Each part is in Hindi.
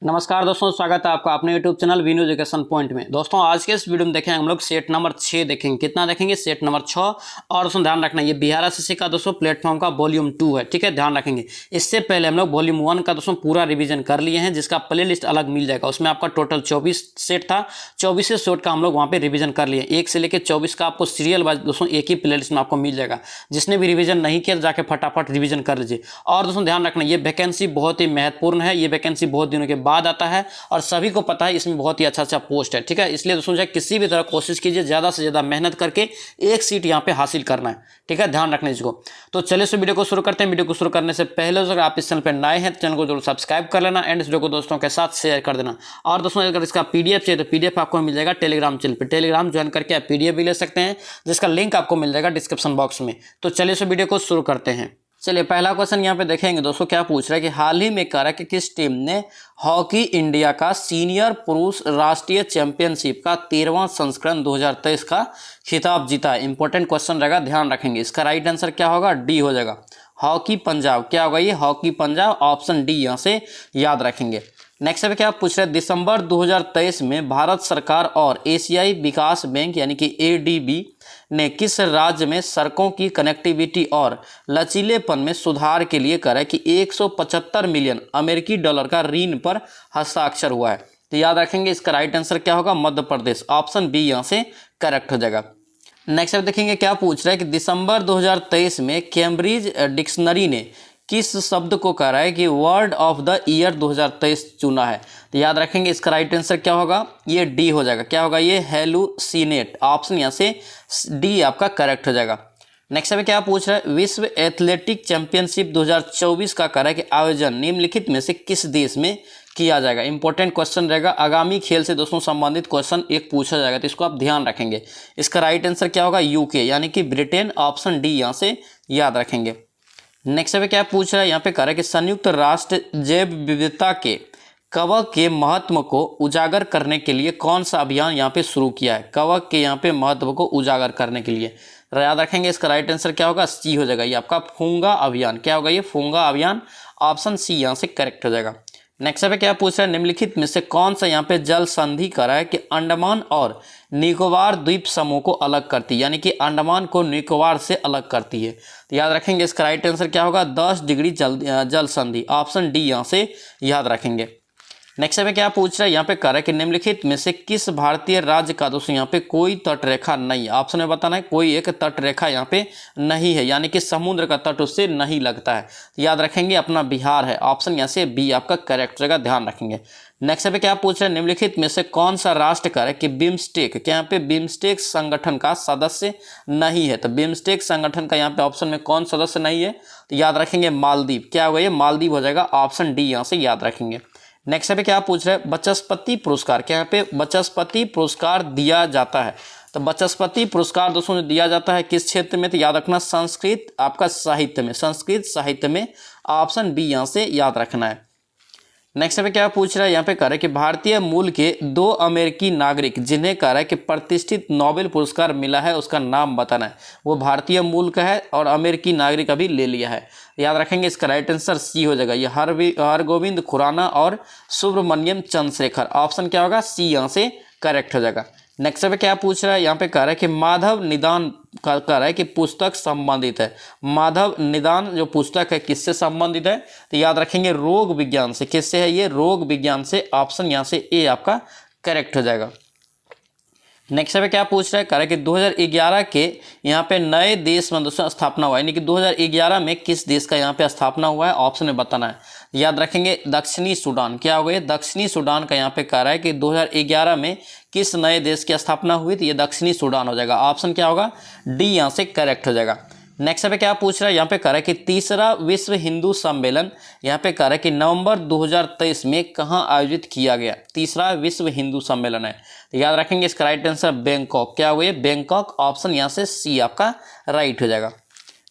नमस्कार दोस्तों, स्वागत है आपका अपने YouTube channel Vinu education point में। दोस्तों आज के इस वीडियो में देखेंगे हम लोग सेट नंबर 6 देखेंगे। कितना देखेंगे? Set number 6। और दोस्तों ध्यान रखना ये बिहार एसएससी का दोस्तों प्लेटफॉर्म का वॉल्यूम 2 है, ठीक है, ध्यान रखेंगे। इससे पहले हम लोग वॉल्यूम 1 का दोस्तों पूरा रिवीजन कर लिए हैं, जिसका प्ले लिस्ट अलग मिल जाएगा। उसमें आपका टोटल 24 सेट था, 24 सेट का हम लोग वहाँ पे रिवीजन कर लिए। 1 से लेकर 24 का आपको सीरियल वाइज दोस्तों एक ही प्ले लिस्ट में आपको मिल जाएगा। जिसने भी रिवीजन नहीं किया जाके फटाफट रिवीजन कर लीजिए। और दोस्तों ध्यान रखना ये वैकेंसी बहुत ही महत्वपूर्ण है, ये वैकेंसी बहुत दिनों के बाद आता है और सभी को पता है इसमें बहुत ही अच्छा पोस्ट है, ठीक है। इसलिए दोस्तों जो किसी भी तरह कोशिश कीजिए ज़्यादा से ज़्यादा मेहनत करके एक सीट यहाँ पे हासिल करना है, ठीक है, ध्यान रखना इसको। तो चलिए इस वीडियो को शुरू करते हैं। वीडियो को शुरू करने से पहले अगर आप इस चैनल पर नए हैं तो चैनल को जरूर सब्सक्राइब कर लेना एंड इस वीडियो को दोस्तों के साथ शेयर कर देना। और दोस्तों अगर इसका पीडीएफ चाहिए तो पीडीएफ आपको मिल जाएगा टेलीग्राम चैनल पर। टेलीग्राम ज्वाइन करके आप पीडीएफ भी ले सकते हैं, जिसका लिंक आपको मिल जाएगा डिस्क्रिप्शन बॉक्स में। तो चलिए इस वीडियो को शुरू करते हैं। चलिए पहला क्वेश्चन यहाँ पे देखेंगे दोस्तों, क्या पूछ रहा है कि हाल ही में करा कि किस टीम ने हॉकी इंडिया का सीनियर पुरुष राष्ट्रीय चैंपियनशिप का 13वां संस्करण 2023 का खिताब जीता है। इंपॉर्टेंट क्वेश्चन रहेगा, ध्यान रखेंगे। इसका राइट आंसर क्या होगा? डी हो जाएगा, हॉकी पंजाब। क्या होगा ये? हॉकी पंजाब, ऑप्शन डी यहाँ से याद रखेंगे। नेक्स्ट पे क्या पूछ रहे हैं, दिसंबर 2023 में भारत सरकार और एशियाई विकास बैंक यानी कि एडीबी ने किस राज्य में सड़कों की कनेक्टिविटी और लचीलेपन में सुधार के लिए करा कि 175 मिलियन अमेरिकी डॉलर का ऋण पर हस्ताक्षर हुआ है? तो याद रखेंगे इसका राइट आंसर क्या होगा? मध्य प्रदेश, ऑप्शन बी यहाँ से करेक्ट हो जाएगा। नेक्स्ट देखेंगे क्या पूछ रहा है कि दिसंबर 2023 में कैम्ब्रिज डिक्शनरी ने किस शब्द को कहा है कि वर्ड ऑफ द ईयर 2023 चुना है? तो याद रखेंगे इसका राइट आंसर क्या होगा? ये डी हो जाएगा। क्या होगा ये? हेलुसिनेट, ऑप्शन यहाँ से डी आपका करेक्ट हो जाएगा। नेक्स्ट में क्या पूछ रहा है, विश्व एथलेटिक चैंपियनशिप 2024 का कहा है कि आयोजन निम्नलिखित में से किस देश में किया जाएगा? इंपॉर्टेंट क्वेश्चन रहेगा, आगामी खेल से दोस्तों संबंधित क्वेश्चन एक पूछा जाएगा, तो इसको आप ध्यान रखेंगे। इसका राइट आंसर क्या होगा? यूके यानी कि ब्रिटेन, ऑप्शन डी यहाँ से याद रखेंगे। नेक्स्ट पे क्या पूछ रहा है, यहाँ पे कह रहा है कि संयुक्त राष्ट्र जैव विविधता के कवक के महत्व को उजागर करने के लिए कौन सा अभियान यहाँ पे शुरू किया है? कवक के यहाँ पे महत्व को उजागर करने के लिए याद रखेंगे इसका राइट आंसर क्या होगा? सी हो जाएगा, ये आपका फूंगा अभियान। क्या होगा ये? फूंगा अभियान, ऑप्शन सी यहाँ से करेक्ट हो जाएगा। नेक्स्ट पे क्या पूछ रहा है, निम्नलिखित में से कौन सा यहाँ पे जल संधि करा है कि अंडमान और निकोबार द्वीप समूह को अलग करती है, यानी कि अंडमान को निकोबार से अलग करती है? तो याद रखेंगे इसका राइट आंसर क्या होगा? 10 डिग्री जल संधि, ऑप्शन डी यहाँ से याद रखेंगे। नेक्स्ट पे क्या पूछ रहा है, यहाँ पे कह रहा है कि निम्नलिखित में से किस भारतीय राज्य का दोस्तों यहाँ पे कोई तट रेखा नहीं है? ऑप्शन में बताना है, कोई एक तट रेखा यहाँ पे नहीं है, यानी कि समुद्र का तट उससे नहीं लगता है। तो याद रखेंगे अपना बिहार है, ऑप्शन यहाँ से बी आपका करेक्ट रहेगा, ध्यान रखेंगे। नेक्स्ट पे क्या पूछ रहा है, निम्नलिखित में से कौन सा राष्ट्र कह रहा है कि बिम्स्टेक, क्या यहाँ पे बिम्स्टेक संगठन का सदस्य नहीं है? तो बिम्स्टेक संगठन का यहाँ पे ऑप्शन में कौन सदस्य नहीं है? तो याद रखेंगे मालदीव। क्या होगा ये? मालदीव हो जाएगा, ऑप्शन डी यहाँ से याद रखेंगे। नेक्स्ट पे क्या पूछ रहे हैं, बचस्पति पुरस्कार, क्या यहाँ पे बचस्पति पुरस्कार दिया जाता है? तो बचस्पति पुरस्कार दोस्तों जो दिया जाता है किस क्षेत्र में? तो याद रखना संस्कृत आपका साहित्य में, संस्कृत साहित्य में, ऑप्शन बी यहाँ से याद रखना है। नेक्स्ट पे क्या पूछ रहा है, यहाँ पे कह रहा है कि भारतीय मूल के 2 अमेरिकी नागरिक जिन्हें कह रहा है कि प्रतिष्ठित नोबेल पुरस्कार मिला है, उसका नाम बताना है। वो भारतीय मूल का है और अमेरिकी नागरिक अभी ले लिया है। याद रखेंगे इसका राइट आंसर सी हो जाएगा, ये हरगोविंद खुराना और सुब्रमण्यम चंद्रशेखर, ऑप्शन क्या होगा? सी यहाँ से करेक्ट हो जाएगा। नेक्स्ट पे क्या पूछ रहा है, यहाँ पे कह रहा है कि माधव निदान कह रहा है कि पुस्तक संबंधित है। माधव निदान जो पुस्तक है किससे संबंधित है? तो याद रखेंगे रोग विज्ञान से। किससे है ये? रोग विज्ञान से, ऑप्शन यहाँ से ए आपका करेक्ट हो जाएगा। नेक्स्ट पे क्या पूछ रहा है, कह रहा है कि 2011 के यहाँ पे नए देश में दोस्तों स्थापना हुआ है, यानी कि 2011 में किस देश का यहाँ पे स्थापना हुआ है? ऑप्शन में बताना है। याद रखेंगे दक्षिणी सूडान। क्या हो गया? दक्षिणी सूडान का यहाँ पे कह रहा है कि 2011 में किस नए देश की स्थापना हुई? तो ये दक्षिणी सूडान हो जाएगा, ऑप्शन क्या होगा? डी यहाँ से करेक्ट हो जाएगा। नेक्स्ट पे क्या पूछ रहा है, यहाँ पे कह रहा है कि तीसरा विश्व हिंदू सम्मेलन यहाँ पे कह रहा है कि नवंबर 2023 में कहाँ आयोजित किया गया? तीसरा विश्व हिंदू सम्मेलन है, तो याद रखेंगे इसका राइट आंसर बैंकॉक। क्या हुआ? बैंकॉक, ऑप्शन यहाँ से सी आपका राइट हो जाएगा।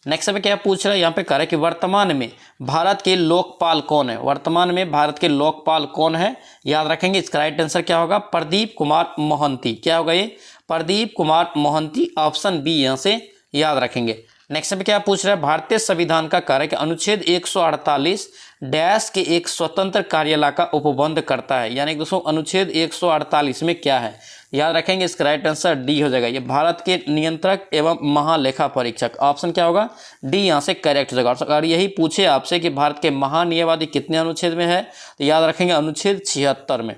नेक्स्ट पे क्या पूछ रहा है, यहाँ पे कह रहा है कि वर्तमान में भारत के लोकपाल कौन है? वर्तमान में भारत के लोकपाल कौन है? याद रखेंगे इसका राइट आंसर क्या होगा? प्रदीप कुमार मोहंती। क्या होगा ये? प्रदीप कुमार मोहंती, ऑप्शन बी यहाँ से याद रखेंगे। नेक्स्ट पे क्या पूछ रहा है, भारतीय संविधान का कारक अनुच्छेद 148 डैश के एक स्वतंत्र कार्यला का उपबंध करता है। यानी कि दोस्तों अनुच्छेद 148 में क्या है, याद रखेंगे इसका राइट आंसर डी हो जाएगा। ये भारत के नियंत्रक एवं महालेखा परीक्षक, ऑप्शन क्या होगा, डी यहाँ से करेक्ट हो जाएगा। अगर यही पूछे आपसे कि भारत के महान्यायवादी कितने अनुच्छेद में है, तो याद रखेंगे अनुच्छेद 76 में।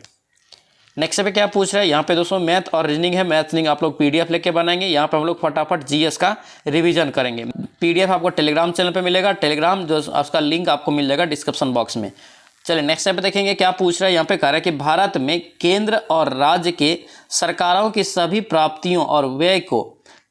नेक्स्ट पे क्या पूछ रहा है, यहाँ पे दोस्तों मैथ और रीजनिंग है। मैथ रीजनिंग आप लोग पीडीएफ लेके बनाएंगे, यहाँ पे हम लोग फटाफट जीएस का रिवीजन करेंगे। पीडीएफ आपको टेलीग्राम चैनल पे मिलेगा, टेलीग्राम जो उसका लिंक आपको मिल जाएगा डिस्क्रिप्शन बॉक्स में। चलिए नेक्स्ट पे देखेंगे क्या पूछ रहा है, यहाँ पे कह रहा है कि भारत में केंद्र और राज्य के सरकारों की सभी प्राप्तियों और व्यय को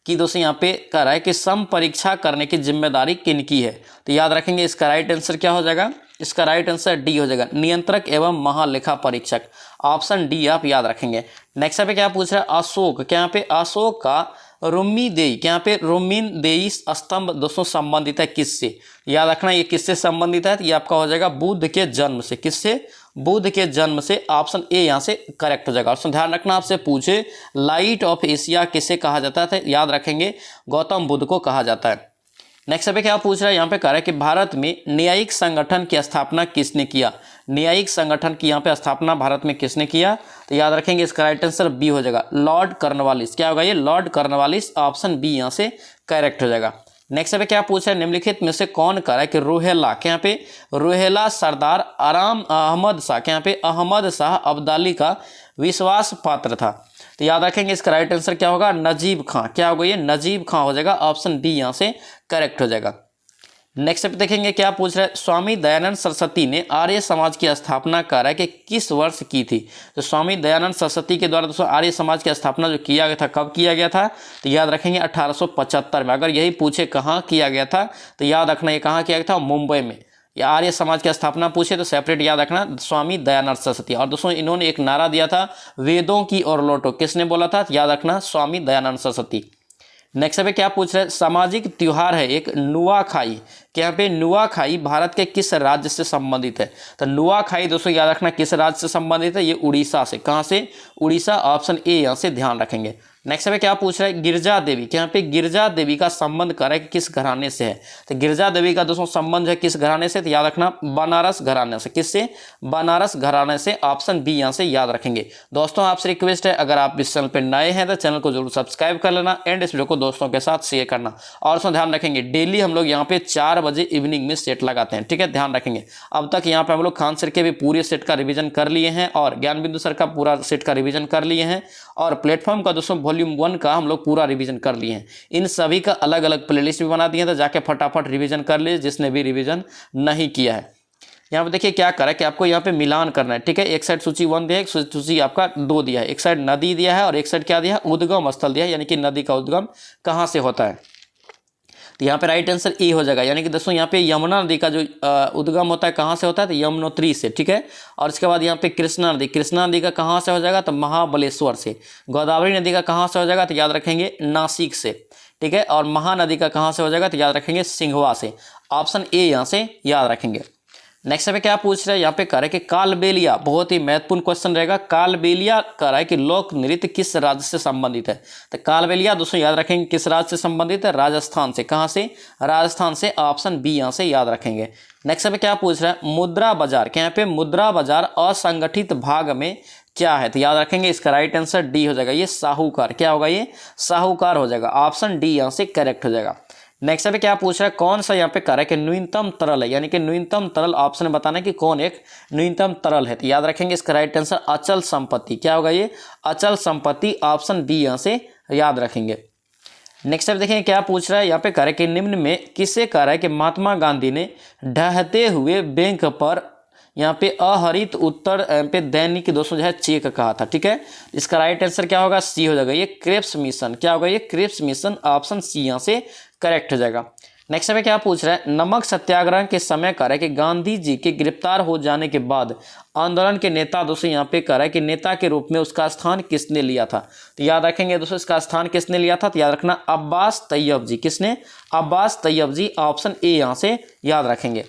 कि दोस्तों यहाँ पे कह रहा है कि सम परीक्षा करने की जिम्मेदारी किनकी है। तो याद रखेंगे इसका राइट आंसर क्या हो जाएगा, इसका राइट आंसर डी हो जाएगा, नियंत्रक एवं महालेखा परीक्षक, ऑप्शन डी आप याद रखेंगे। नेक्स्ट पे क्या पूछ रहा है, अशोक, क्या यहाँ पे अशोक का रुम्मीदेई, क्या यहाँ पे रुम्मीदेई स्तंभ दोस्तों संबंधित है किससे, याद रखना ये किससे संबंधित है, ये आपका हो जाएगा बुद्ध के जन्म से। किससे, बुद्ध के जन्म से, ऑप्शन ए यहाँ से करेक्ट हो जाएगा। और ध्यान रखना आपसे पूछे लाइट ऑफ एशिया किसे कहा जाता है, याद रखेंगे गौतम बुद्ध को कहा जाता है। नेक्स्ट पे क्या पूछ रहा है, यहाँ पे कह रहा है कि भारत में न्यायिक संगठन की स्थापना किसने किया, न्यायिक संगठन की यहाँ पे स्थापना भारत में किसने किया, तो याद रखेंगे इसका राइट आंसर बी हो जाएगा, लॉर्ड कॉर्नवालिस। क्या होगा ये, लॉर्ड कॉर्नवालिस, ऑप्शन बी यहाँ से करेक्ट हो जाएगा। नेक्स्ट पे क्या पूछा है, निम्नलिखित में से कौन कह रहा है कि रोहेला, क्या यहाँ पे रोहेला सरदार आराम अहमद शाह, क्या यहाँ पे अहमद शाह अब्दाली का विश्वास पात्र था। तो याद रखेंगे इसका राइट आंसर क्या होगा, नजीब खां। क्या होगा ये, नजीब खां हो जाएगा, ऑप्शन डी यहाँ से करेक्ट हो जाएगा। नेक्स्ट पे देखेंगे क्या पूछ रहा है, स्वामी दयानंद सरस्वती ने आर्य समाज की स्थापना कह रहा है कि किस वर्ष की थी। तो स्वामी दयानंद सरस्वती के द्वारा दोस्तों आर्य समाज की स्थापना जो किया गया था, कब किया गया था, तो याद रखेंगे 1875 में। अगर यही पूछे कहाँ किया गया था, तो याद रखना ये कहाँ किया गया था, मुंबई में। या आर्य समाज की स्थापना पूछे तो सेपरेट याद रखना स्वामी दयानंद सरस्वती। और दोस्तों इन्होंने एक नारा दिया था, वेदों की ओर लौटो, किसने बोला था, याद रखना स्वामी दयानंद सरस्वती। नेक्स्ट पे क्या पूछ रहे हैं, सामाजिक त्योहार है एक नुआखाई, कि यहाँ पे नुआखाई भारत के किस राज्य से संबंधित है। तो नुआखाई दोस्तों याद रखना किस राज्य से संबंधित है, ये उड़ीसा से। कहाँ से, उड़ीसा, ऑप्शन ए यहाँ से ध्यान रखेंगे। नेक्स्ट पे क्या पूछ रहा है, गिरजा देवी, कि यहाँ पे गिरजा देवी का संबंध कर है कि किस घराने से है। तो गिरजा देवी का दोस्तों संबंध है किस घराने से, तो याद रखना बनारस घराने से। किससे, बनारस घराने से, ऑप्शन बी यहाँ से याद रखेंगे। दोस्तों आपसे रिक्वेस्ट है अगर आप इस चैनल पर नए हैं तो चैनल को जरूर सब्सक्राइब कर लेना एंड इस वीडियो को दोस्तों के साथ शेयर करना। और उसमें ध्यान रखेंगे डेली हम लोग यहाँ पे 4 बजे इवनिंग में सेट लगाते हैं, ठीक है, ध्यान रखेंगे। अब तक यहाँ पे हम लोग खान सर के भी पूरे सेट का रिवीजन कर लिए हैं और ज्ञान बिंदु सर का पूरा सेट का रिवीजन कर लिए हैं और प्लेटफॉर्म का दोस्तों वॉल्यूम 1 का हम लोग पूरा रिवीजन कर लिए हैं। इन सभी का अलग अलग प्लेलिस्ट भी बना दिए, तो जाके फटाफट रिवीजन कर लीजिए जिसने भी रिवीजन नहीं किया है। यहाँ पे देखिए क्या करा कि आपको यहाँ पे मिलान करना है, ठीक है। एक साइड सूची 1 दिया है, एक सूची आपका 2 दिया है, एक साइड नदी दिया है और एक साइड क्या दिया है, उद्गम स्थल दिया है, यानी कि नदी का उद्गम कहाँ से होता है। तो यहाँ पे राइट आंसर ए हो जाएगा, यानी कि दोस्तों यहाँ पे यमुना नदी का जो उद्गम होता है कहाँ से होता है, तो यमुनोत्री से, ठीक है। और इसके बाद यहाँ पे कृष्णा नदी का कहाँ से हो जाएगा, तो महाबलेश्वर से। गोदावरी नदी का कहाँ से हो जाएगा, तो याद रखेंगे नासिक से, ठीक है। और महानदी का कहाँ से हो जाएगा, तो याद रखेंगे सिंघवा से, ऑप्शन ए यहाँ से याद रखेंगे। नेक्स्ट पे क्या पूछ रहे हैं, यहाँ पे कह रहे हैं कि कालबेलिया, बहुत ही महत्वपूर्ण क्वेश्चन रहेगा। कालबेलिया कह रहा है कि लोक नृत्य किस राज्य से संबंधित है। तो कालबेलिया दोस्तों याद रखेंगे किस राज्य से संबंधित है, राजस्थान से। कहाँ से, राजस्थान से, ऑप्शन बी यहाँ से याद रखेंगे। नेक्स्ट पे क्या पूछ रहा है, मुद्रा बाजार, क्या यहाँ पे मुद्रा बाजार असंगठित भाग में क्या है, तो याद रखेंगे इसका राइट आंसर डी हो जाएगा, ये साहूकार। क्या होगा, ये साहूकार हो जाएगा, ऑप्शन डी यहाँ से करेक्ट हो जाएगा। नेक्स्ट पे क्या पूछ रहा है, कौन सा यहाँ पे कह रहा है कि न्यूनतम तरल है, यानी कि न्यूनतम तरल, ऑप्शन बताना है कि कौन एक न्यूनतम तरल है। तो याद रखेंगे इसका राइट आंसर अचल संपत्ति। क्या होगा, ये अचल संपत्ति, ऑप्शन बी यहाँ से याद रखेंगे। नेक्स्ट पे देखेंगे क्या पूछ रहा है, यहाँ पे कह रहा है कि निम्न में किससे कह रहा है कि महात्मा गांधी ने ढहते हुए बैंक पर यहाँ पे अहरित उत्तर पे दैनिक दोस्तों जो है चेक कहा था, ठीक है। इसका राइट आंसर क्या होगा, सी हो जाएगा, ये क्रिप्स मिशन। क्या होगा, ये क्रिप्स मिशन, ऑप्शन सी यहाँ से करेक्ट हो जाएगा। नेक्स्ट में क्या पूछ रहा है, नमक सत्याग्रह के समय कह रहा है कि गांधी जी के गिरफ्तार हो जाने के बाद आंदोलन के नेता दोस्तों यहाँ पे कह रहा है कि नेता के रूप में उसका स्थान किसने लिया था। तो याद रखेंगे दोस्तों इसका स्थान किसने लिया था, तो याद रखना अब्बास तैयब जी। किसने, अब्बास तैयब जी, ऑप्शन ए यहाँ से याद रखेंगे।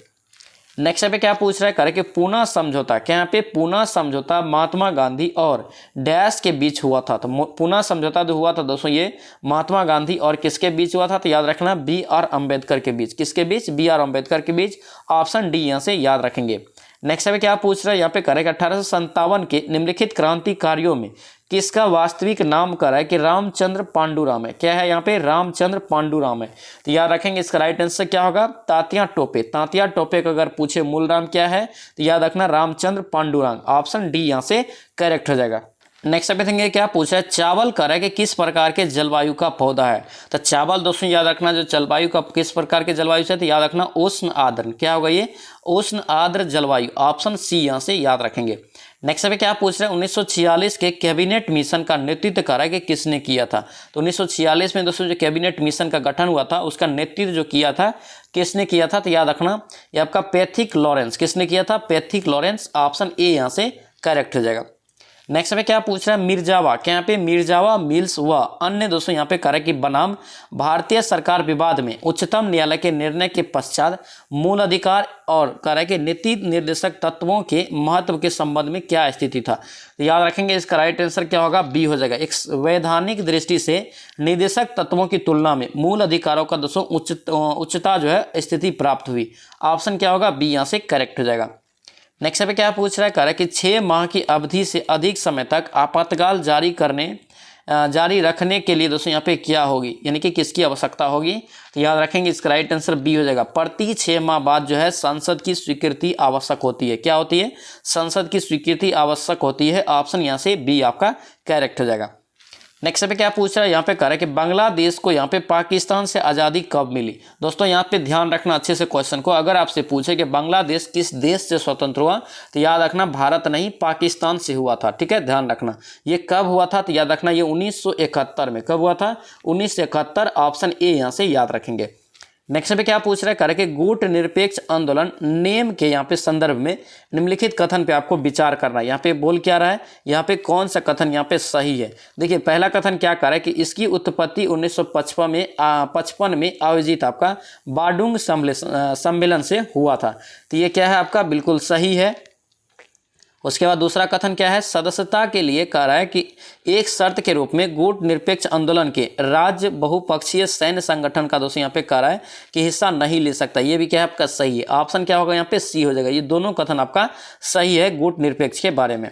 नेक्स्ट यहाँ पे क्या पूछ रहा है, करे कि पूना समझौता, क्या यहाँ पे पूना समझौता महात्मा गांधी और डैश के बीच हुआ था। तो पूना समझौता जो हुआ था दोस्तों ये महात्मा गांधी और किसके बीच हुआ था, तो याद रखना बी आर अम्बेडकर के बीच। किसके बीच, बी आर अम्बेडकर के बीच। ऑप्शन डी यहाँ से याद रखेंगे। नेक्स्ट यहाँ पे क्या पूछ रहा है, यहाँ पे करेगा 1857 के निम्नलिखित क्रांतिकारियों में किसका वास्तविक नाम करा है कि रामचंद्र पांडुराम है। क्या है यहाँ पे, रामचंद्र पांडुराम है। तो याद रखेंगे इसका राइट आंसर क्या होगा, तात्या टोपे। तात्या टोपे का अगर पूछे मूल नाम क्या है तो याद रखना रामचंद्र पांडुरंग। ऑप्शन डी यहाँ से करेक्ट हो जाएगा। नेक्स्ट आप देखेंगे क्या पूछा है, चावल करा कि किस प्रकार के जलवायु का पौधा है। तो चावल दोस्तों याद रखना जो जलवायु का किस प्रकार के जलवायु से, तो याद रखना उष्ण आर्द्र। क्या होगा ये, उष्ण आर्द्र जलवायु। ऑप्शन सी यहाँ से याद रखेंगे। नेक्स्ट पे क्या पूछ रहे हैं, 1946 के कैबिनेट मिशन का नेतृत्व करा कि किसने किया था। तो 1946 में दोस्तों जो कैबिनेट मिशन का गठन हुआ था उसका नेतृत्व जो किया था किसने किया था, तो याद रखना ये आपका पैथिक लॉरेंस। किसने किया था, पैथिक लॉरेंस। ऑप्शन ए यहाँ से करेक्ट हो जाएगा। नेक्स्ट में क्या पूछ रहा है, मिर्जावा, क्या यहाँ पे मिर्जावा मिल्स व अन्य दोस्तों यहाँ पे करें कि बनाम भारतीय सरकार विवाद में उच्चतम न्यायालय के निर्णय के पश्चात मूल अधिकार और करें कि नीति निर्देशक तत्वों के महत्व के संबंध में क्या स्थिति था। तो याद रखेंगे इसका राइट आंसर क्या होगा, बी हो जाएगा। एक वैधानिक दृष्टि से निर्देशक तत्वों की तुलना में मूल अधिकारों का दोस्तों उच्चता जो है स्थिति प्राप्त हुई। ऑप्शन क्या होगा, बी यहाँ से करेक्ट हो जाएगा। नेक्स्ट पे क्या पूछ रहा है, कह रहा है कि 6 माह की अवधि से अधिक समय तक आपातकाल जारी रखने के लिए दोस्तों यहाँ पे क्या होगी, यानी कि किसकी आवश्यकता होगी। तो याद रखेंगे इसका राइट आंसर बी हो जाएगा। प्रति 6 माह बाद जो है संसद की स्वीकृति आवश्यक होती है। क्या होती है, संसद की स्वीकृति आवश्यक होती है। ऑप्शन यहाँ से बी आपका करेक्ट हो जाएगा। नेक्स्ट पे क्या पूछ रहा है, यहाँ पे कह रहा है कि बांग्लादेश को यहाँ पे पाकिस्तान से आज़ादी कब मिली। दोस्तों यहाँ पे ध्यान रखना अच्छे से क्वेश्चन को। अगर आपसे पूछे कि बांग्लादेश किस देश से स्वतंत्र हुआ तो याद रखना भारत नहीं पाकिस्तान से हुआ था। ठीक है, ध्यान रखना ये कब हुआ था, तो याद रखना ये 1971 में। कब हुआ था, 1971। ऑप्शन ए यहाँ से याद रखेंगे। नेक्स्ट पे क्या पूछ रहा है, करे कि गुट निरपेक्ष आंदोलन नेम के यहाँ पे संदर्भ में निम्नलिखित कथन पे आपको विचार करना है। यहाँ पे बोल क्या रहा है, यहाँ पे कौन सा कथन यहाँ पे सही है। देखिए पहला कथन क्या कर रहा है कि इसकी उत्पत्ति 1955 में आयोजित आपका बाडुंग सम्मेलन से हुआ था। तो ये क्या है आपका बिल्कुल सही है। उसके बाद दूसरा कथन क्या है, सदस्यता के लिए कह रहा है कि एक शर्त के रूप में गुट निरपेक्ष आंदोलन के राज्य बहुपक्षीय सैन्य संगठन का दोस्तों यहाँ पे कह रहा है कि हिस्सा नहीं ले सकता। ये भी क्या है आपका सही है। ऑप्शन क्या होगा यहाँ पे, सी हो जाएगा। ये दोनों कथन आपका सही है गुट निरपेक्ष के बारे में।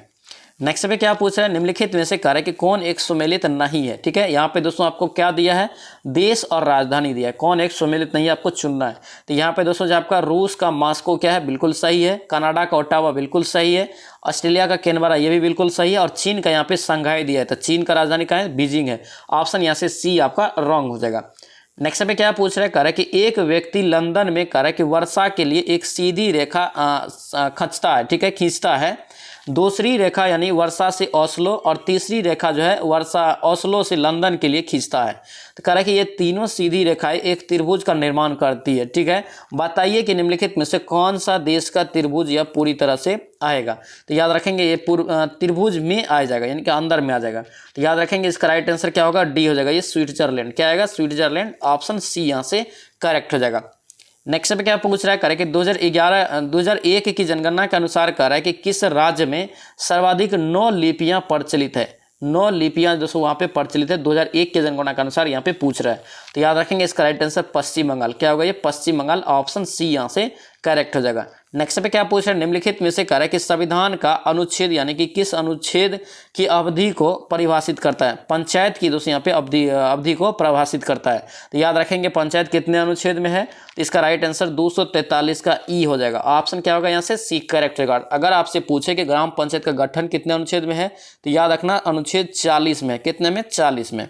नेक्स्ट पे क्या पूछ रहा है, निम्नलिखित में से कह रहा है कि कौन एक सुमेलित नहीं है। ठीक है, यहाँ पे दोस्तों आपको क्या दिया है, देश और राजधानी दिया है। कौन एक सुमेलित नहीं है आपको चुनना है। तो यहाँ पे दोस्तों जो आपका रूस का मास्को क्या है बिल्कुल सही है, कनाडा का ओटावा बिल्कुल सही है, ऑस्ट्रेलिया का कैनबरा ये भी बिल्कुल सही है, और चीन का यहाँ पे संघाई दिया है। तो चीन का राजधानी कहाँ है, बीजिंग है। ऑप्शन यहाँ से सी आपका रॉन्ग हो जाएगा। नेक्स्ट पे क्या पूछ रहा है, कह रहा है कि एक व्यक्ति लंदन में कह रहा है कि वर्षा के लिए एक सीधी रेखा खींचता है। ठीक है, खींचता है। दूसरी रेखा यानी वर्षा से ओस्लो और तीसरी रेखा जो है वर्षा ओस्लो से लंदन के लिए खींचता है। तो कह रहा है कि ये तीनों सीधी रेखाएं एक त्रिभुज का निर्माण करती है। ठीक है, बताइए कि निम्नलिखित में से कौन सा देश का त्रिभुज यह पूरी तरह से आएगा। तो याद रखेंगे ये त्रिभुज में आ जाएगा, यानी कि अंदर में आ जाएगा। तो याद रखेंगे इसका राइट आंसर क्या होगा, डी हो जाएगा। ये स्विट्जरलैंड क्या आएगा, स्विट्जरलैंड। ऑप्शन सी यहाँ से करेक्ट हो जाएगा। नेक्स्ट पे क्या पूछ रहा है, करें कि 2001 की जनगणना के अनुसार कह रहा है कि किस राज्य में सर्वाधिक 9 लिपियां प्रचलित है। 9 लिपियां दोस्तों वहाँ पे प्रचलित है 2001 के जनगणना के अनुसार यहाँ पे पूछ रहा है। तो याद रखेंगे इसका राइट आंसर पश्चिम बंगाल। क्या होगा ये, पश्चिम बंगाल। ऑप्शन सी यहाँ से करेक्ट हो जाएगा। नेक्स्ट पे क्या पूछ रहा है, निम्नलिखित में से कह रहा है कि संविधान का अनुच्छेद यानी कि किस अनुच्छेद की अवधि को परिभाषित करता है। पंचायत की दोस्तों यहाँ पे अवधि को परिभाषित करता है। तो याद रखेंगे पंचायत कितने अनुच्छेद में है, तो इसका राइट आंसर 243 का ई हो जाएगा। ऑप्शन क्या होगा यहाँ से सी करेक्ट होगा। अगर आपसे पूछे कि ग्राम पंचायत का गठन कितने अनुच्छेद में है तो याद रखना अनुच्छेद 40 में। कितने में, 40 में।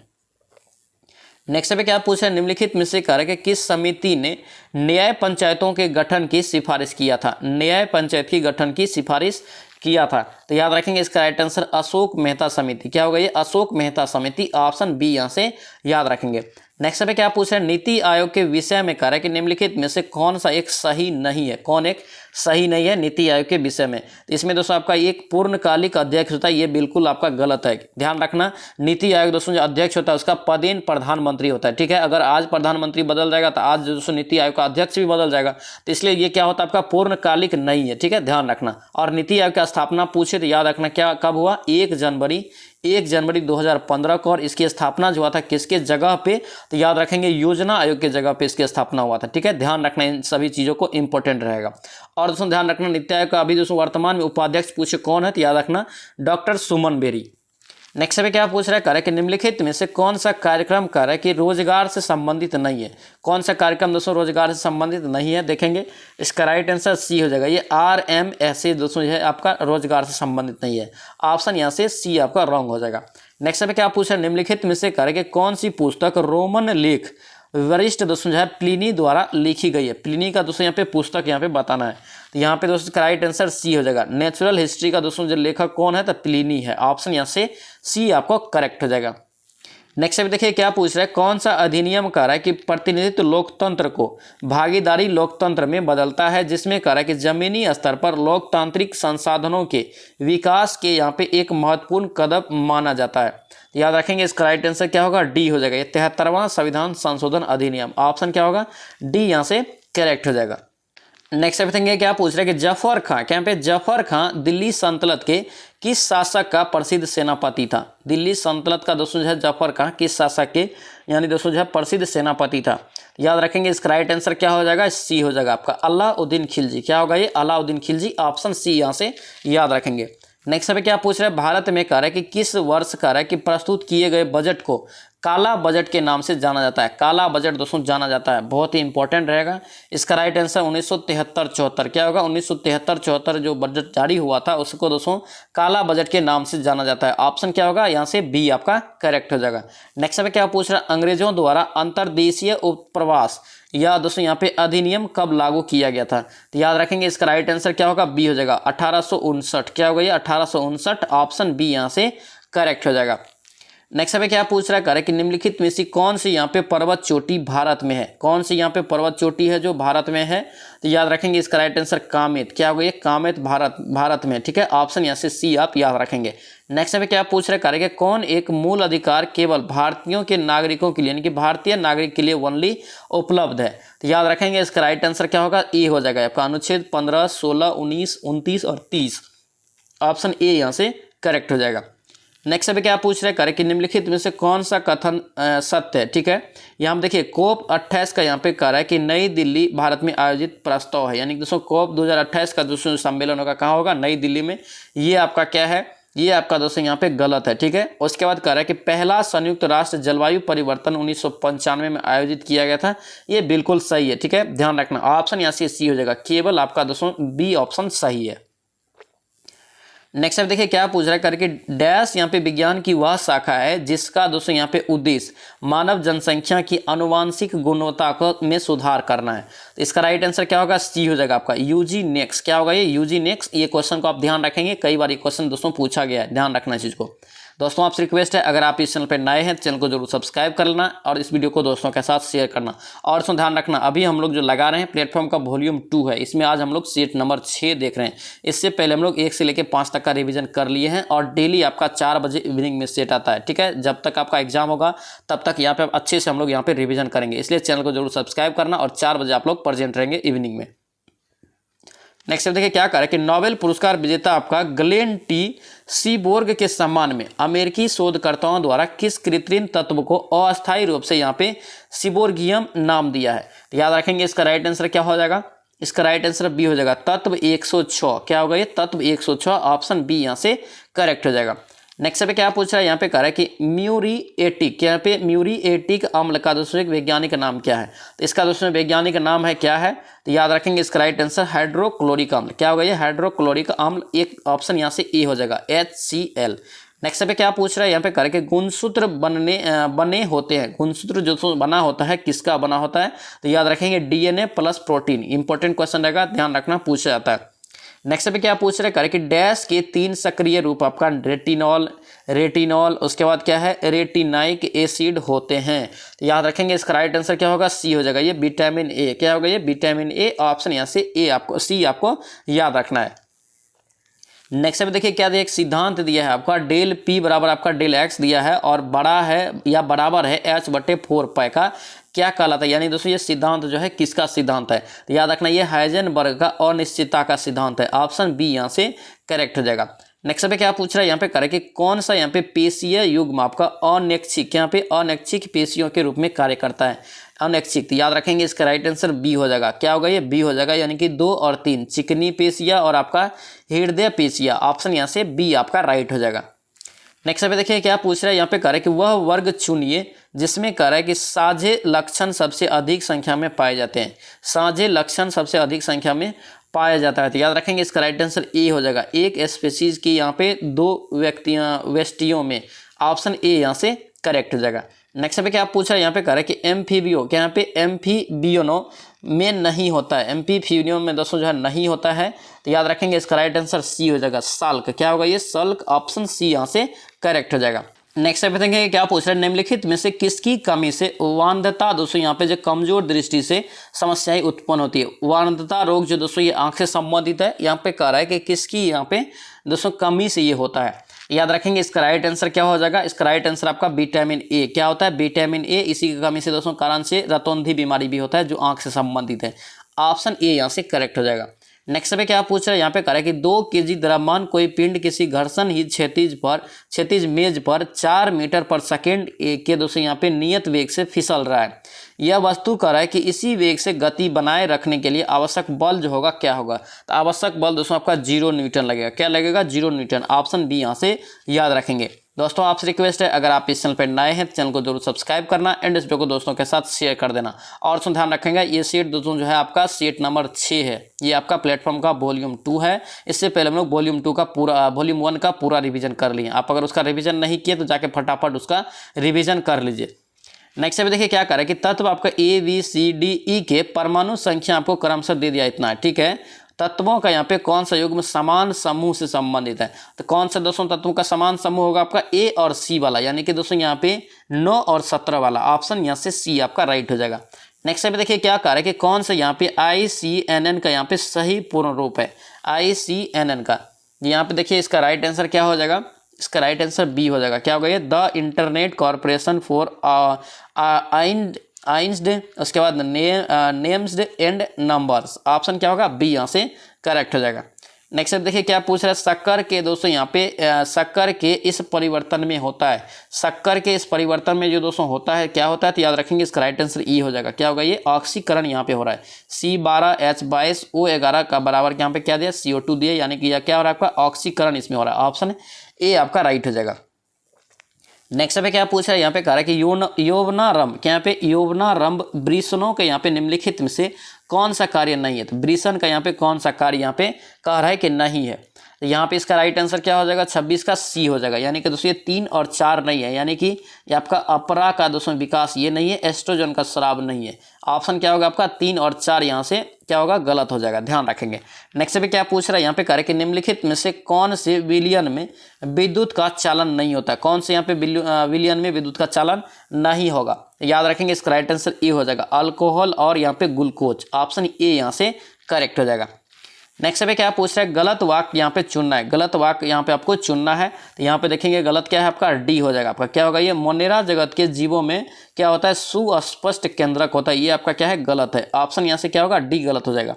नेक्स्ट पे क्या पूछा है, निम्नलिखित में से कह रहा है कि किस समिति ने न्याय पंचायतों के गठन की सिफारिश किया था। न्याय पंचायत की गठन की सिफारिश किया था। तो याद रखेंगे इसका राइट आंसर अशोक मेहता समिति। क्या होगा ये, अशोक मेहता समिति। ऑप्शन बी यहाँ से याद रखेंगे। नेक्स्ट पे क्या पूछा है, नीति आयोग के विषय में कह रहा है कि निम्नलिखित में से कौन सा एक सही नहीं है। कौन एक सही नहीं है नीति आयोग के विषय में। तो इसमें दोस्तों आपका एक पूर्णकालिक अध्यक्ष होता है, ये बिल्कुल आपका गलत है। ध्यान रखना, नीति आयोग दोस्तों जो अध्यक्ष होता है उसका पदेन प्रधानमंत्री होता है, ठीक है। अगर आज प्रधानमंत्री बदल जाएगा तो आज दोस्तों नीति आयोग का अध्यक्ष भी बदल जाएगा, तो इसलिए ये क्या होता है आपका पूर्णकालिक नहीं है, ठीक है, ध्यान रखना। और नीति आयोग की स्थापना पूछे तो याद रखना क्या कब हुआ, 1 जनवरी 2015 को। और इसकी स्थापना जो हुआ था किसके जगह पे, तो याद रखेंगे योजना आयोग के जगह पे इसकी स्थापना हुआ था, ठीक है। ध्यान रखना, इन सभी चीज़ों को इंपॉर्टेंट रहेगा। और दोस्तों ध्यान रखना, नीति आयोग का अभी दोस्तों वर्तमान में उपाध्यक्ष पूछे कौन है, तो याद रखना डॉक्टर सुमन बेरी। नेक्स्ट पे क्या पूछ रहा है, कार्य कि निम्नलिखित में से कौन सा कार्यक्रम कार्य कि रोजगार से संबंधित नहीं है। कौन सा कार्यक्रम दोस्तों रोजगार से संबंधित नहीं है, देखेंगे इसका राइट आंसर सी हो जाएगा। ये RMSA दोस्तों है आपका रोजगार से संबंधित नहीं है, ऑप्शन यहाँ से सी आपका रॉन्ग हो जाएगा। नेक्स्ट पे क्या पूछ रहा है, निम्नलिखित में से कार्य कि कौन सी पुस्तक रोमन लेख वरिष्ठ दोस्तों जो है प्लिनी द्वारा लिखी गई है। प्लिनी का दोस्तों यहाँ पे पुस्तक यहाँ पे बताना है, तो यहाँ पे दोस्तों राइट आंसर सी हो जाएगा। नेचुरल हिस्ट्री का दोस्तों जो लेखक कौन है, तो प्लिनी है, ऑप्शन यहाँ से सी आपको करेक्ट हो जाएगा। नेक्स्ट अभी देखिए क्या पूछ रहा है, कौन सा अधिनियम कह रहा है कि प्रतिनिधित्व लोकतंत्र को भागीदारी लोकतंत्र में बदलता है, जिसमें कह रहा है कि जमीनी स्तर पर लोकतांत्रिक संसाधनों के विकास के यहाँ पे एक महत्वपूर्ण कदम माना जाता है। याद रखेंगे इसका राइट आंसर क्या होगा, डी हो जाएगा। ये 73वां संविधान संशोधन अधिनियम, ऑप्शन क्या होगा, डी यहाँ से करेक्ट हो जाएगा। नेक्स्ट देखेंगे क्या पूछ रहे हैं कि जफर खां, क्या पे जफर खां दिल्ली सल्तनत के किस शासक का प्रसिद्ध सेनापति था। दिल्ली सल्तनत का दोस्तों जो है जफर खां किस शासक के यानी दोस्तों जो है प्रसिद्ध सेनापति था। याद रखेंगे इसका राइट आंसर क्या हो जाएगा, सी हो जाएगा आपका अलाउद्दीन खिलजी। क्या होगा ये, अलाउद्दीन खिलजी, ऑप्शन सी यहाँ से याद रखेंगे। नेक्स्ट पे क्या पूछ रहे हैं, भारत में कह रहा है कि किस वर्ष कह रहा है कि प्रस्तुत किए गए बजट को काला बजट के नाम से जाना जाता है। काला बजट दोस्तों जाना जाता है, बहुत ही इंपॉर्टेंट रहेगा। इसका राइट आंसर 1973-74 क्या होगा, 1973-74 जो बजट जारी हुआ था उसको दोस्तों काला बजट के नाम से जाना जाता है। ऑप्शन क्या होगा, यहाँ से बी आपका करेक्ट हो जाएगा। नेक्स्ट पे क्या पूछ रहा है, अंग्रेजों द्वारा अंतर्देशीय उपप्रवास या दोस्तों यहाँ पे अधिनियम कब लागू किया गया था। तो याद रखेंगे इसका राइट आंसर क्या होगा, बी हो जाएगा 1859। क्या होगा ये 1859, ऑप्शन बी यहाँ से करेक्ट हो जाएगा। नेक्स्ट पे क्या पूछ रहा है, कि निम्नलिखित में से कौन सी यहाँ पे पर्वत चोटी भारत में है। कौन सी यहाँ पे पर्वत चोटी है जो भारत में है, तो याद रखेंगे इसका राइट आंसर कामेत। क्या होगा ये, कामेत भारत में, ठीक है, ऑप्शन यहाँ से सी आप याद रखेंगे। नेक्स्ट पे क्या पूछ रहे हैं, कि कौन एक मूल अधिकार केवल भारतीयों के नागरिकों के लिए यानी कि भारतीय नागरिक के लिए ओनली उपलब्ध है। तो याद रखेंगे इसका राइट आंसर क्या होगा, ए हो जाएगा आपका अनुच्छेद 15, 16, 19, 29 और 30, ऑप्शन ए यहाँ से करेक्ट हो जाएगा। नेक्स्ट पे क्या पूछ रहे हैं, कि निम्नलिखित में से कौन सा कथन सत्य है, ठीक है। यहाँ हम देखिए COP 28 का यहाँ पे कह रहा है कि नई दिल्ली भारत में आयोजित प्रस्ताव है, यानी कि दोस्तों COP 2028 का दोस्तों सम्मेलन होगा कहाँ होगा, नई दिल्ली में। ये आपका क्या है, ये आपका दोस्तों यहाँ पे गलत है, ठीक है। उसके बाद कह रहा है कि पहला संयुक्त राष्ट्र जलवायु परिवर्तन 1995 में आयोजित किया गया था। ये बिल्कुल सही है, ठीक है, ध्यान रखना, ऑप्शन यहाँ से सी हो जाएगा। केवल आपका दोस्तों बी ऑप्शन सही है। नेक्स्ट अब देखिए क्या पूछ रहा है, करके डैश यहाँ पे विज्ञान की वह शाखा है जिसका दोस्तों यहाँ पे उद्देश्य मानव जनसंख्या की आनुवांशिक गुणवत्ता को में सुधार करना है। तो इसका राइट आंसर क्या होगा, सी हो जाएगा आपका यूजीनेक्स। क्या होगा ये, यूजीनेक्स। ये क्वेश्चन को आप ध्यान रखेंगे, कई बार ये क्वेश्चन दोस्तों पूछा गया है, ध्यान रखना इस चीज को। दोस्तों आपसे रिक्वेस्ट है, अगर आप इस चैनल पर नए हैं चैनल को जरूर सब्सक्राइब कर लेना और इस वीडियो को दोस्तों के साथ शेयर करना। और दोस्तों ध्यान रखना, अभी हम लोग जो लगा रहे हैं प्लेटफॉर्म का वॉल्यूम 2 है, इसमें आज हम लोग सेट नंबर 6 देख रहे हैं। इससे पहले हम लोग 1 से लेकर 5 तक का रिवीजन कर लिए हैं और डेली आपका 4 बजे इवनिंग में सेट आता है, ठीक है। जब तक आपका एग्जाम होगा तब तक यहाँ पे अच्छे से हम लोग यहाँ पे रिवीजन करेंगे, इसलिए चैनल को जरूर सब्सक्राइब करना और 4 बजे आप लोग प्रेजेंट रहेंगे इवनिंग में। नेक्स्ट देखिए क्या करें कि नोबेल पुरस्कार विजेता आपका ग्लेन टी सीबोर्ग के सम्मान में अमेरिकी शोधकर्ताओं द्वारा किस कृत्रिम तत्व को अस्थायी रूप से यहाँ पे सिबोर्गियम नाम दिया है। तो याद रखेंगे इसका राइट आंसर क्या हो जाएगा, इसका राइट आंसर बी हो जाएगा, तत्व 106। क्या होगा ये, तत्व 106, ऑप्शन बी यहाँ से करेक्ट हो जाएगा। नेक्स्ट पे क्या पूछ रहा है, यहाँ पे कह रहा है कि म्यूरिएटिक, यहाँ पे म्यूरिएटिक अम्ल का दोस्तों एक वैज्ञानिक नाम क्या है। तो इसका दोस्तों वैज्ञानिक नाम है क्या है, तो याद रखेंगे इसका राइट आंसर हाइड्रोक्लोरिक अम्ल। क्या होगा ये, हाइड्रोक्लोरिक अम्ल, एक ऑप्शन यहाँ से ए हो जाएगा, HCl। नेक्स्ट पे क्या पूछ रहा है, यहाँ पे कह रहा है कि गुणसूत्र बने होते हैं। गुणसूत्र जो बना होता है किसका बना होता है, तो याद रखेंगे DNA plus protein. Important question रहेगा, ध्यान रखना, पूछा जाता है। नेक्स्ट पे क्या पूछ रहे हैं कि डैश के 3 सक्रिय रूप आपका रेटिनॉल उसके बाद क्या है रेटिनाइक एसिड होते हैं। तो याद रखेंगे इसका राइट आंसर क्या होगा, सी हो जाएगा, ये विटामिन ए। क्या होगा, ये विटामिन ए। ऑप्शन यहाँ से ए आपको, सी आपको याद रखना है। नेक्स्ट पे देखिए क्या दिया, एक सिद्धांत दिया है आपका डेल पी बराबर आपका डेल एक्स दिया है और बड़ा है या बराबर है H/4 का क्या कहलाता है। यानी दोस्तों ये सिद्धांत जो है किसका सिद्धांत है, तो याद रखना ये हाइजेनबर्ग का अनिश्चितता का सिद्धांत है। ऑप्शन बी यहाँ से करेक्ट हो जाएगा। नेक्स्ट पे क्या पूछ रहा है यहाँ पे करें कि कौन सा यहाँ पे पेशीय युग्म आपका अनैच्छिक, यहाँ पे अनैच्छिक पेशियों के रूप में कार्य करता है। अनैच्छिक, तो याद रखेंगे इसका राइट आंसर बी हो जाएगा। क्या होगा, ये बी हो जाएगा, यानी कि 2 और 3 चिकनी पेशिया और आपका हृदय पेशिया। ऑप्शन यहाँ से बी आपका राइट हो जाएगा। नेक्स्ट पे देखिए क्या पूछ रहा है यहाँ पे कह रहा है कि वह वर्ग चुनिए जिसमें कह रहा है कि साझे लक्षण सबसे अधिक संख्या में पाए जाते हैं। साझे लक्षण सबसे अधिक संख्या में पाया जाता है, तो याद रखेंगे इसका राइट आंसर ए हो जाएगा। एक स्पीशीज की यहाँ पे 2 व्यष्टियों में। ऑप्शन ए यहाँ से करेक्ट हो जाएगा। नेक्स्ट पे क्या पूछ रहा है यहाँ पे कह रहा है कि एम्फीबियो, क्या यहाँ पे एम्फीबियोनो में नहीं होता है, एम्फीबियो में दोस्तों जो है नहीं होता है, तो याद रखेंगे इसका राइट आंसर सी हो जाएगा, सल्क। क्या होगा, ये सल्क। ऑप्शन सी यहाँ से करेक्ट हो जाएगा। नेक्स्ट पे देखेंगे क्या पूछ रहे हैं, निम्नलिखित में से किसकी कमी से वांधता दोस्तों यहाँ पे जो कमजोर दृष्टि से समस्याएं उत्पन्न होती है। वांधता रोग जो दोस्तों ये आंख से संबंधित है, यहाँ पे कह रहा है कि किसकी यहाँ पे दोस्तों कमी से ये होता है। याद रखेंगे इसका राइट आंसर क्या हो जाएगा, इसका राइट आंसर आपका विटामिन ए। क्या होता है, विटामिन ए। इसी की कमी से दोस्तों कारण से रतौंधी बीमारी भी होता है जो आंख से संबंधित है। ऑप्शन ए यहाँ से करेक्ट हो जाएगा। नेक्स्ट पे क्या पूछ रहा है यहाँ पे कह रहा है कि 2 kg द्रव्यमान कोई पिंड किसी घर्षण ही क्षैतिज मेज पर 4 मीटर पर सेकेंड के दोस्तों यहाँ पे नियत वेग से फिसल रहा है। यह वस्तु कह रहा है कि इसी वेग से गति बनाए रखने के लिए आवश्यक बल जो होगा क्या होगा, तो आवश्यक बल दोस्तों आपका 0 न्यूटन लगेगा। क्या लगेगा, 0 न्यूटन। ऑप्शन बी यहाँ से याद रखेंगे। दोस्तों आपसे रिक्वेस्ट है अगर आप इस चैनल पर नए हैं तो चैनल को जरूर सब्सक्राइब करना एंड इस वीडियो को दोस्तों के साथ शेयर कर देना। और सुन ध्यान रखेंगे ये सीट दोस्तों जो है आपका सीट नंबर 6 है, ये आपका प्लेटफॉर्म का वॉल्यूम 2 है। इससे पहले हम लोग वॉल्यूम 1 का पूरा रिवीजन कर लिए। आप अगर उसका रिवीजन नहीं किए तो जाके फटाफट उसका रिवीजन कर लीजिए। नेक्स्ट पे देखिए क्या करे कि तत्व आपका ABCDE के परमाणु संख्या आपको क्रमशः दे दिया इतना है, ठीक है। तत्वों का यहाँ पे कौन सा युग्म समान समूह से संबंधित है, तो कौन सा दोस्तों तत्वों का समान समूह होगा आपका ए और सी वाला, यानी कि दोस्तों यहाँ पे 9 और 17 वाला। ऑप्शन यहाँ से सी आपका राइट हो जाएगा। नेक्स्ट पे देखिए क्या कह रहा है कि कौन सा यहाँ पे ICNN का यहाँ पे सही पूर्ण रूप है। ICNN का यहाँ पे देखिए इसका राइट आंसर क्या हो जाएगा, इसका राइट आंसर बी हो जाएगा। क्या होगा, ये द इंटरनेट कॉर्पोरेशन फॉर आइंस्ड, उसके बाद नेम्स एंड नंबर्स। ऑप्शन क्या होगा, बी यहाँ से करेक्ट हो जाएगा। नेक्स्ट देखिए क्या पूछ रहा है, शक्कर के दोस्तों यहाँ पे शक्कर के इस परिवर्तन में होता है। शक्कर के इस परिवर्तन में जो दोस्तों होता है क्या होता है, तो याद रखेंगे इसका राइट आंसर ई हो जाएगा। क्या होगा, ये ऑक्सीकरण यहाँ पे हो रहा है। C12H22O11 का बराबर यहाँ पे क्या दिया, CO2 दिया, यानी कि यह क्या हो रहा है आपका ऑक्सीकरण इसमें हो रहा है। ऑप्शन ए आपका राइट हो जाएगा। नेक्स्ट पे क्या पूछ रहा है यहाँ पे कह रहा है कि यौवनारंभ, क्या यहाँ पे यौवनारंभ वृषणों के यहाँ पे निम्नलिखित में से कौन सा कार्य नहीं है, तो वृषण का यहाँ पे कौन सा कार्य यहाँ पे कह रहा है कि नहीं है, तो यहाँ पे इसका राइट आंसर क्या हो जाएगा, 26 का सी हो जाएगा। यानी कि दोस्तों ये 3 और 4 नहीं है, यानी कि ये आपका अपरा का दोस्तों विकास ये नहीं है, एस्ट्रोजन का स्राव नहीं है। ऑप्शन क्या होगा आपका 3 और 4 यहाँ से क्या होगा, गलत हो जाएगा, ध्यान रखेंगे। नेक्स्ट पे क्या पूछ रहा है यहाँ पे कह रहा है कि निम्नलिखित में से कौन से विलयन में विद्युत का चालन नहीं होता, कौन से यहाँ पे विलयन में विद्युत का चालन नहीं होगा, याद रखेंगे इसका राइट आंसर ए हो जाएगा, अल्कोहल और यहाँ पे ग्लूकोज। ऑप्शन ए यहाँ से करेक्ट हो जाएगा। नेक्स्ट पे क्या पूछ रहा है, गलत वाक्य यहाँ पे चुनना है, गलत वाक्य यहाँ पे आपको चुनना है, तो यहाँ पे देखेंगे गलत क्या है आपका, डी हो जाएगा आपका। क्या होगा, ये मोनेरा जगत के जीवों में क्या होता है, सुस्पष्ट केंद्रक होता है, ये आपका क्या है, गलत है। ऑप्शन यहाँ से क्या होगा, डी गलत हो जाएगा।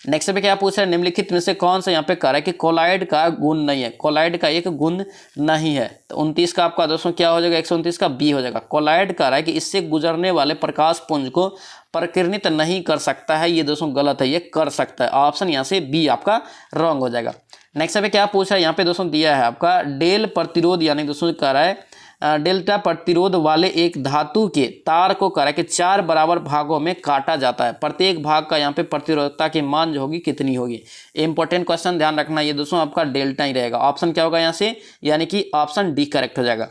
नेक्स्ट पे क्या पूछ रहा है, निम्नलिखित में से कौन सा यहाँ पे कह रहा है कि कोलाइड का गुण नहीं है, कोलाइड का एक गुण नहीं है, तो 29 का आपका दोस्तों क्या हो जाएगा, 129 का बी हो जाएगा। कोलाइड कह रहा है कि इससे गुजरने वाले प्रकाश पुंज को प्रकीर्णित नहीं कर सकता है, ये दोस्तों गलत है, ये कर सकता है। ऑप्शन यहाँ से बी आपका रॉन्ग हो जाएगा। नेक्स्ट पे क्या पूछ रहा है यहाँ पे दोस्तों दिया है आपका डेल प्रतिरोध, यानी दोस्तों कह रहा है डेल्टा प्रतिरोध वाले एक धातु के तार को कह रहा है कि 4 बराबर भागों में काटा जाता है, प्रत्येक भाग का यहाँ पे प्रतिरोधकता की मान जो होगी कितनी होगी। इंपॉर्टेंट क्वेश्चन, ध्यान रखना, ये दोस्तों आपका डेल्टा ही रहेगा। ऑप्शन क्या होगा यहाँ से, यानी कि ऑप्शन डी करेक्ट हो जाएगा।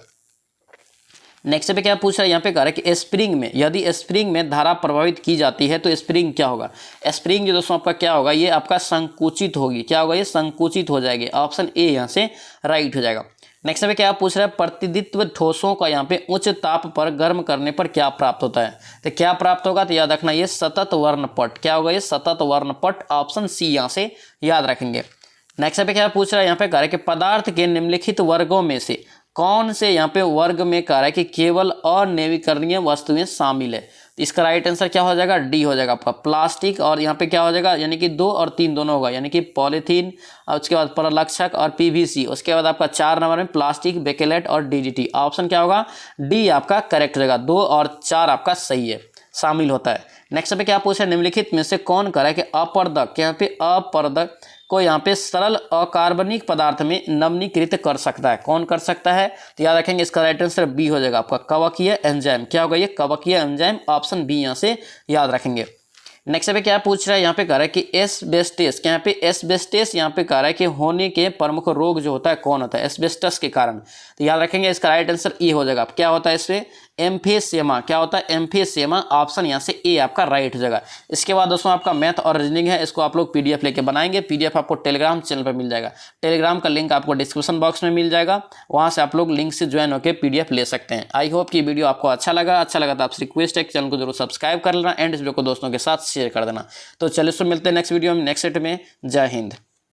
नेक्स्ट पे क्या पूछ रहा है यहाँ पे कह रहा है कि स्प्रिंग में, यदि स्प्रिंग में धारा प्रभावित की जाती है तो स्प्रिंग क्या होगा। स्प्रिंग जो दोस्तों आपका क्या होगा, ये आपका संकुचित होगी। क्या होगा, ये संकुचित हो जाएगी। ऑप्शन ए यहाँ से राइट हो जाएगा। नेक्स्ट पे क्या पूछ रहा है, प्रतिनिधित्व ठोसों का यहाँ पे उच्च ताप पर गर्म करने पर क्या प्राप्त होता है। तो क्या प्राप्त होगा, तो याद रखना ये सतत वर्णपट। क्या होगा, ये सतत वर्णपट। ऑप्शन सी यहाँ से याद रखेंगे। नेक्स्ट पे क्या पूछ रहा है यहाँ पे कह रहा है कि पदार्थ के निम्नलिखित वर्गों में से कौन से यहाँ पे वर्ग में कह रहा है कि केवल अनवीकरणीय वस्तुएं शामिल है। तो इसका राइट आंसर क्या हो जाएगा, डी हो जाएगा आपका प्लास्टिक। और यहाँ पे क्या हो जाएगा, यानी कि 2 और 3 दोनों होगा, यानी कि पॉलीथीन, और उसके बाद परलक्षक और पीवीसी। उसके बाद आपका 4 नंबर में प्लास्टिक, बेकेलेट और डीडीटी। ऑप्शन क्या होगा, डी आपका करेक्ट हो जाएगा। 2 और 4 आपका सही है, शामिल होता है। नेक्स्ट पे क्या पूछा है, निम्नलिखित में से कौन कह रहा है कि अपरदक, यहाँ पे अपरदक को यहाँ पे सरल अकार्बनिक पदार्थ में नवीनीकृत कर सकता है। कौन कर सकता है, तो याद रखेंगे इसका राइट आंसर बी हो जाएगा आपका कवकीय एंजाइम। क्या होगा, ये कवकीय एंजाइम। ऑप्शन बी यहाँ से याद रखेंगे। नेक्स्ट पे क्या पूछ रहा है यहाँ पे कह रहा है कि एस्बेस्टस, यहाँ पे एस्बेस्टस यहाँ पे कह रहा है कि होने के प्रमुख रोग जो होता है कौन होता है एस्बेस्टस के कारण। तो याद रखेंगे इसका राइट आंसर ई हो जाएगा। क्या होता है इसमें, एम्फीसेमा। क्या होता है, एम्फीसेमा। ऑप्शन यहाँ से ए आपका राइट हो जाएगा। इसके बाद दोस्तों आपका मैथ और रीजनिंग है, इसको आप लोग पीडीएफ लेके बनाएंगे। पीडीएफ आपको टेलीग्राम चैनल पर मिल जाएगा। टेलीग्राम का लिंक आपको डिस्क्रिप्शन बॉक्स में मिल जाएगा, वहाँ से आप लोग लिंक से ज्वाइन होकर पीडीएफ ले सकते हैं। आई होप कि वीडियो आपको अच्छा लगा तो आपसे रिक्वेस्ट है कि चैनल को जरूर सब्सक्राइब कर लेना एंड इस वीडियो को दोस्तों के साथ शेयर कर देना। तो चलिए मिलते हैं नेक्स्ट वीडियो में, नेक्स्ट सेट में। जय हिंद।